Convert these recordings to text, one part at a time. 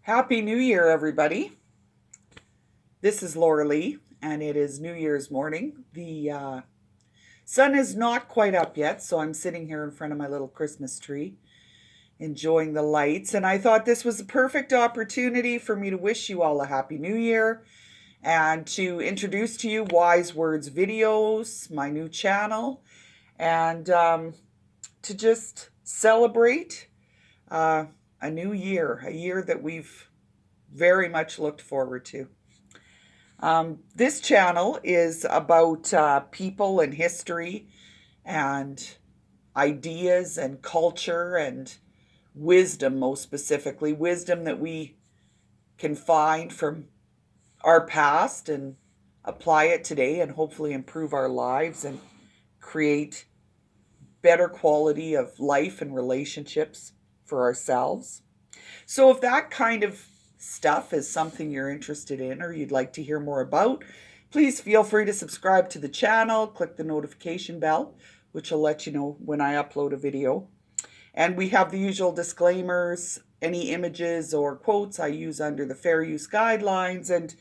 Happy New Year, everybody. This is Laura Lee, and it is New Year's morning. The sun is not quite up yet, so I'm sitting here in front of my little Christmas tree, enjoying the lights. And I thought this was a perfect opportunity for me to wish you all a Happy New Year and to introduce to you Wise Words Videos, my new channel, and to just celebrate uh, a new year, a year that we've very much looked forward to. This channel is about people and history and ideas and culture and wisdom, most specifically, wisdom that we can find from our past and apply it today and hopefully improve our lives and create better quality of life and relationships for ourselves. So, if that kind of stuff is something you're interested in or you'd like to hear more about, please feel free to subscribe to the channel, click the notification bell, which will let you know when I upload a video. And we have the usual disclaimers, any images or quotes I use under the fair use guidelines. And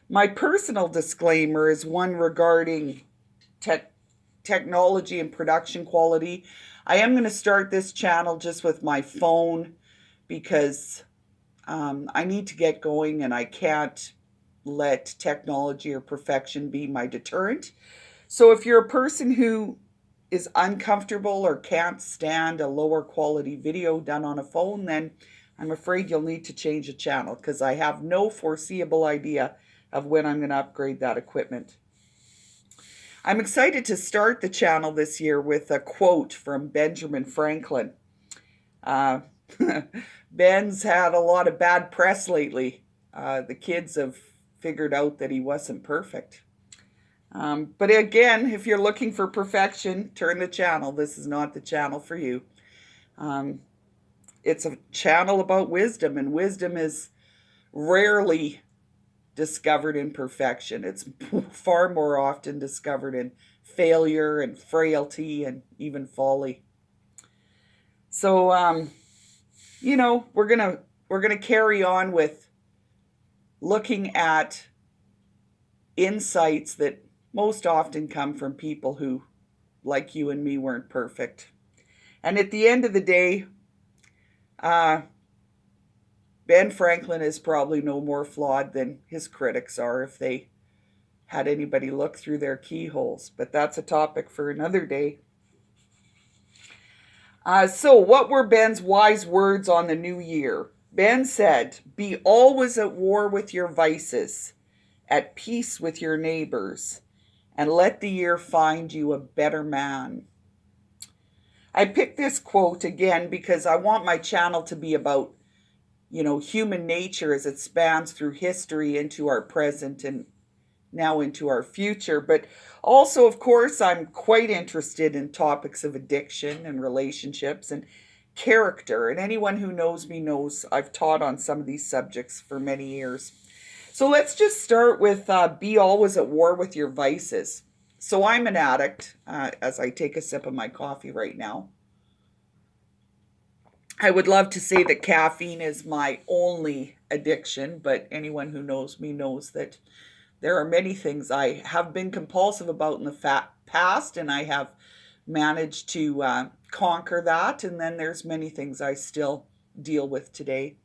my personal disclaimer is one regarding technology and production quality. I am going to start this channel just with my phone because I need to get going and I can't let technology or perfection be my deterrent. So if you're a person who is uncomfortable or can't stand a lower quality video done on a phone, then I'm afraid you'll need to change the channel because I have no foreseeable idea of when I'm going to upgrade that equipment. I'm excited to start the channel this year with a quote from Benjamin Franklin. Uh, Ben's had a lot of bad press lately. The kids have figured out that he wasn't perfect. But again, if you're looking for perfection, turn the channel. This is not the channel for you. It's a channel about wisdom, and wisdom is rarely discovered in perfection. It's far more often discovered in failure and frailty and even folly. So, we're gonna carry on with looking at insights that most often come from people who, like you and me, weren't perfect. And at the end of the day, Ben Franklin is probably no more flawed than his critics are if they had anybody look through their keyholes. But that's a topic for another day. So, what were Ben's wise words on the new year? Ben said, "Be always at war with your vices, at peace with your neighbors, and let the year find you a better man." I picked this quote again because I want my channel to be about, human nature as it spans through history into our present and now into our future. But also, of course, I'm quite interested in topics of addiction and relationships and character. And anyone who knows me knows I've taught on some of these subjects for many years. So let's just start with be always at war with your vices. So I'm an addict as I take a sip of my coffee right now. I would love to say that caffeine is my only addiction, but anyone who knows me knows that there are many things I have been compulsive about in the past, and I have managed to conquer that. And then there's many things I still deal with today.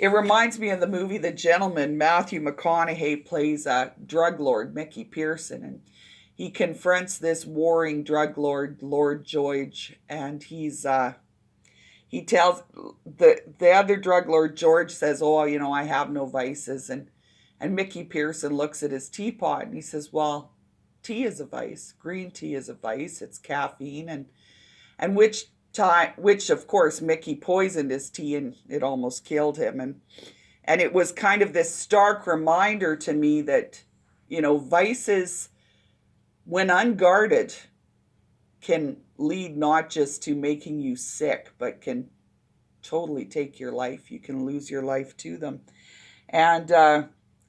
It reminds me of the movie The Gentleman. Matthew McConaughey plays a drug lord, Mickey Pearson, and he confronts this warring drug lord, Lord George, and he tells the other drug lord, George, says, "Oh, I have no vices," and Mickey Pearson looks at his teapot and he says, "Well, tea is a vice. Green tea is a vice. It's caffeine." And which of course Mickey poisoned his tea and it almost killed him. And it was kind of this stark reminder to me that, vices, when unguarded, can lead not just to making you sick, but can totally take your life. You can lose your life to them. And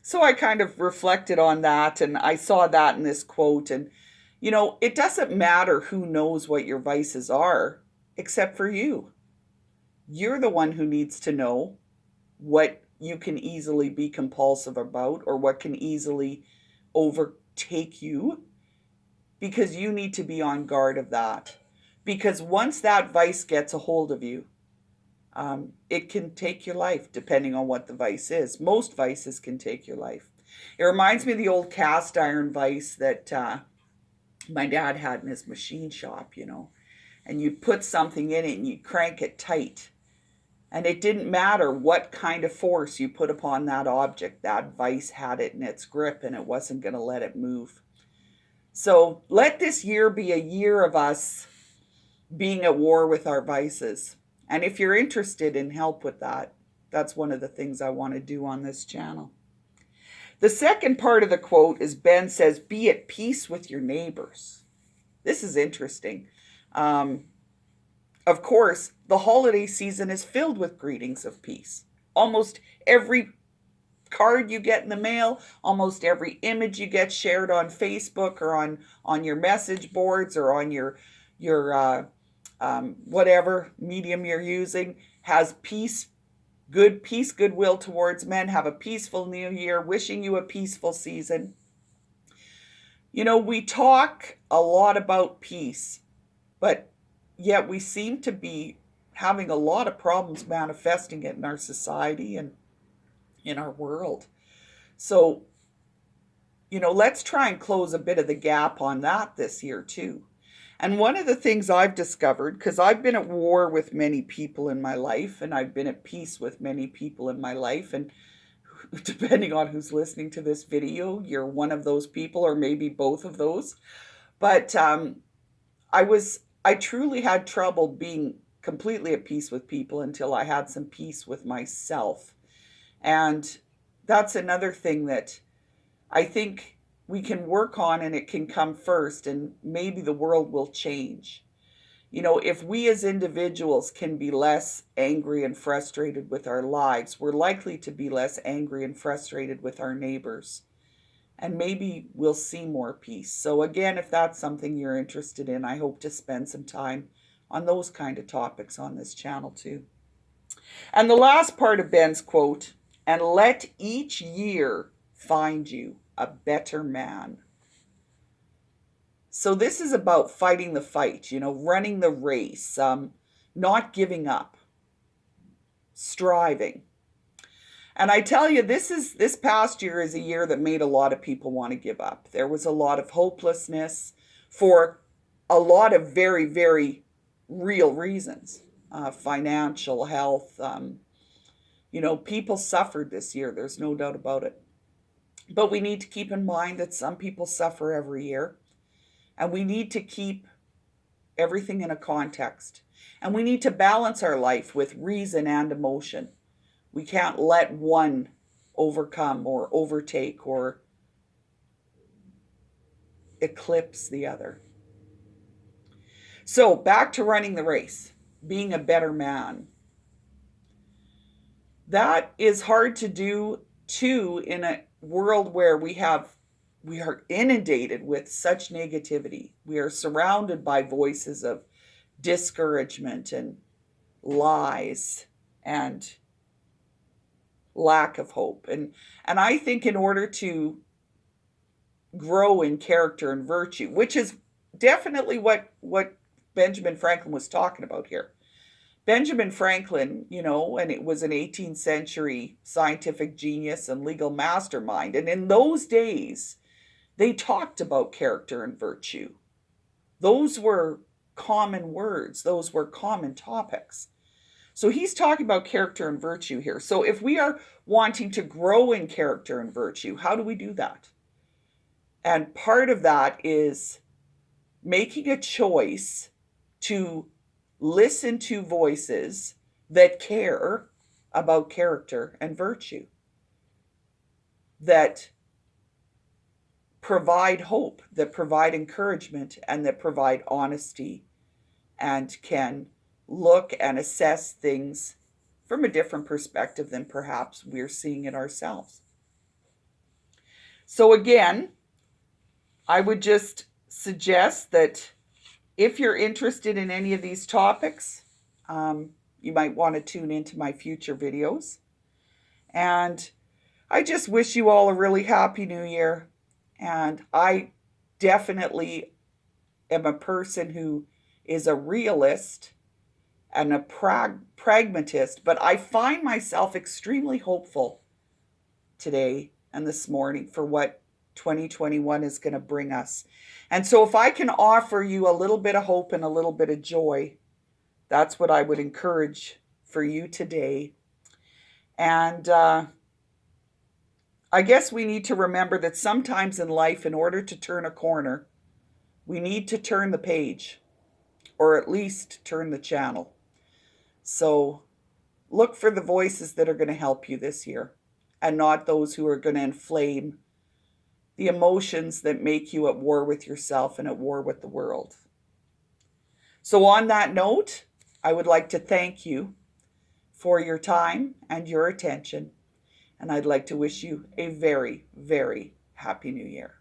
so I kind of reflected on that, and I saw that in this quote. And, it doesn't matter who knows what your vices are, except for you. You're the one who needs to know. what you can easily be compulsive about or what can easily overtake you, because you need to be on guard of that. Because once that vice gets a hold of you, it can take your life, depending on what the vice is. Most vices can take your life. It reminds me of the old cast iron vice that my dad had in his machine shop, and you'd put something in it and you'd crank it tight. And it didn't matter what kind of force you put upon that object, that vice had it in its grip and it wasn't going to let it move. So let this year be a year of us being at war with our vices. And if you're interested in help with that, that's one of the things I want to do on this channel. The second part of the quote is Ben says, be at peace with your neighbors. This is interesting. Of course, the holiday season is filled with greetings of peace. Almost every card you get in the mail, almost every image you get shared on Facebook or on your message boards or on your whatever medium you're using has peace, goodwill towards men. Have a peaceful new year, wishing you a peaceful season. We talk a lot about peace, but yet we seem to be having a lot of problems manifesting it in our society and in our world. So, let's try and close a bit of the gap on that this year too. And one of the things I've discovered, because I've been at war with many people in my life, and I've been at peace with many people in my life, and depending on who's listening to this video, you're one of those people or maybe both of those. But I truly had trouble being completely at peace with people until I had some peace with myself. And that's another thing that I think we can work on, and it can come first, and maybe the world will change. If we as individuals can be less angry and frustrated with our lives, we're likely to be less angry and frustrated with our neighbors. And maybe we'll see more peace. So again, if that's something you're interested in, I hope to spend some time on those kind of topics on this channel too. And the last part of Ben's quote, and let each year find you a better man. So this is about fighting the fight, running the race, not giving up, striving. And I tell you, this past year is a year that made a lot of people want to give up. There was a lot of hopelessness for a lot of very, very real reasons. Financial, health, people suffered this year. There's no doubt about it. But we need to keep in mind that some people suffer every year. And we need to keep everything in a context. And we need to balance our life with reason and emotion. We can't let one overcome or overtake or eclipse the other. So back to running the race, being a better man. That is hard to do too in a world where we are inundated with such negativity. We are surrounded by voices of discouragement and lies and lack of hope. And I think in order to grow in character and virtue, which is definitely what Benjamin Franklin was talking about here. Benjamin Franklin, and it was an 18th century scientific genius and legal mastermind. And in those days, they talked about character and virtue. Those were common words. Those were common topics. So he's talking about character and virtue here. So if we are wanting to grow in character and virtue, how do we do that? And part of that is making a choice to listen to voices that care about character and virtue, that provide hope, that provide encouragement, and that provide honesty, and can look and assess things from a different perspective than perhaps we're seeing it ourselves. So again, I would just suggest that if you're interested in any of these topics, you might want to tune into my future videos. And I just wish you all a really happy new year. And I definitely am a person who is a realist and a pragmatist, but I find myself extremely hopeful today and this morning for what 2021 is going to bring us. And so, if I can offer you a little bit of hope and a little bit of joy, that's what I would encourage for you today. And I guess we need to remember that sometimes in life, in order to turn a corner, we need to turn the page, or at least turn the channel. So look for the voices that are going to help you this year, and not those who are going to inflame the emotions that make you at war with yourself and at war with the world. So on that note, I would like to thank you for your time and your attention, and I'd like to wish you a very, very happy new year.